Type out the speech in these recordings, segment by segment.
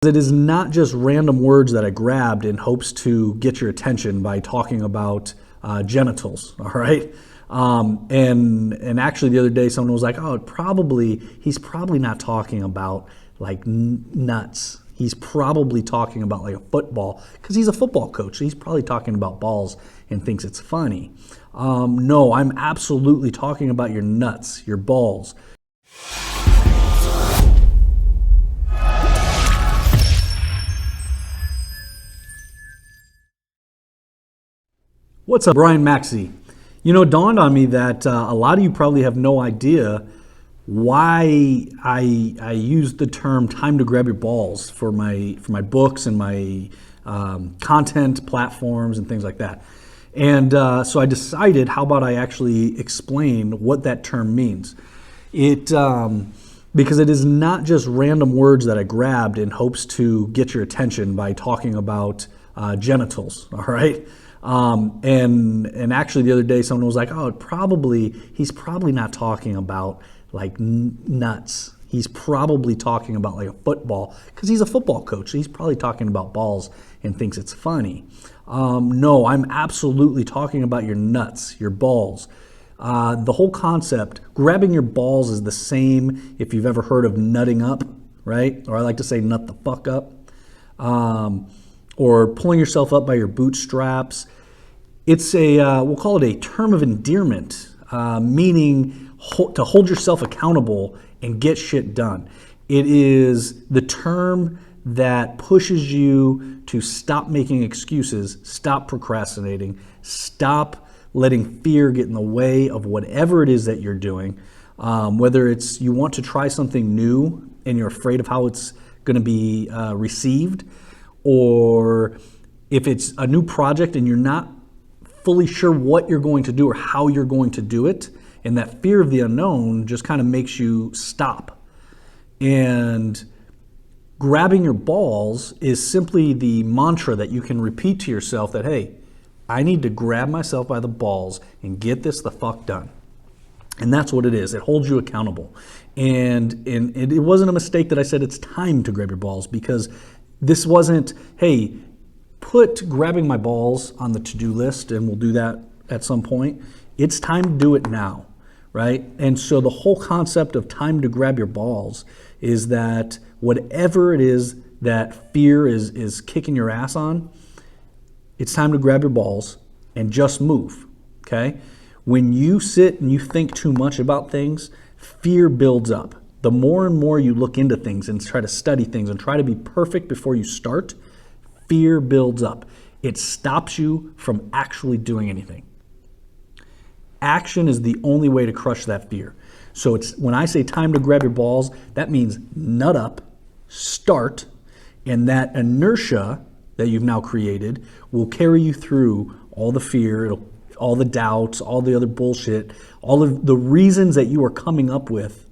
It is not just random words that I grabbed in hopes to get your attention by talking about genitals, all right? And actually the other day someone was like, oh, he's probably not talking about like nuts. He's probably talking about like a football, because he's a football coach. So he's probably talking about balls and thinks it's funny. No, I'm absolutely talking about your nuts, your balls. What's up, Brian Maxey? You know, it dawned on me that a lot of you probably have no idea why I use the term "time to grab your balls" for my books and my content platforms and things like that. And so I decided, how about I actually explain what that term means? Because it is not just random words that I grabbed in hopes to get your attention by talking about genitals, all right? And actually the other day someone was like, oh, he's probably not talking about like nuts. He's probably talking about like a football, because he's a football coach. So he's probably talking about balls and thinks it's funny. No, I'm absolutely talking about your nuts, your balls. The whole concept, grabbing your balls, is the same if you've ever heard of nutting up, right? Or I like to say nut the fuck up. Or pulling yourself up by your bootstraps. It's we'll call it a term of endearment, meaning to hold yourself accountable and get shit done. It is the term that pushes you to stop making excuses, stop procrastinating, stop letting fear get in the way of whatever it is that you're doing. Whether it's you want to try something new and you're afraid of how it's going to be received, or if it's a new project and you're not fully sure what you're going to do or how you're going to do it, and that fear of the unknown just kind of makes you stop. And grabbing your balls is simply the mantra that you can repeat to yourself that, hey, I need to grab myself by the balls and get this the fuck done. And that's what it is. It holds you accountable. And it wasn't a mistake that I said it's time to grab your balls, because this wasn't, hey, put grabbing my balls on the to-do list and we'll do that at some point. It's time to do it now, right? And so the whole concept of time to grab your balls is that whatever it is that fear is kicking your ass on, it's time to grab your balls and just move, okay? When you sit and you think too much about things, fear builds up. The more and more you look into things and try to study things and try to be perfect before you start, fear builds up. It stops you from actually doing anything. Action is the only way to crush that fear. So it's when I say time to grab your balls, that means nut up, start, and that inertia that you've now created will carry you through all the fear, all the doubts, all the other bullshit, all of the reasons that you are coming up with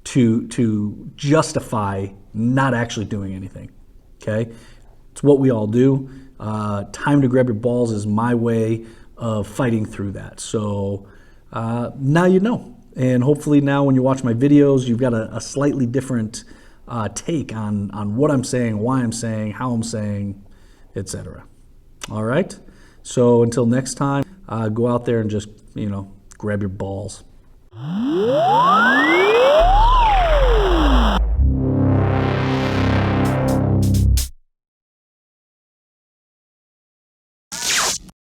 to justify not actually doing anything. Okay, it's what we all do. Time to grab your balls is my way of fighting through that. So now you know, and hopefully now when you watch my videos, you've got a slightly different take on what I'm saying, why I'm saying, how I'm saying, etc. All right. So until next time, go out there and just grab your balls.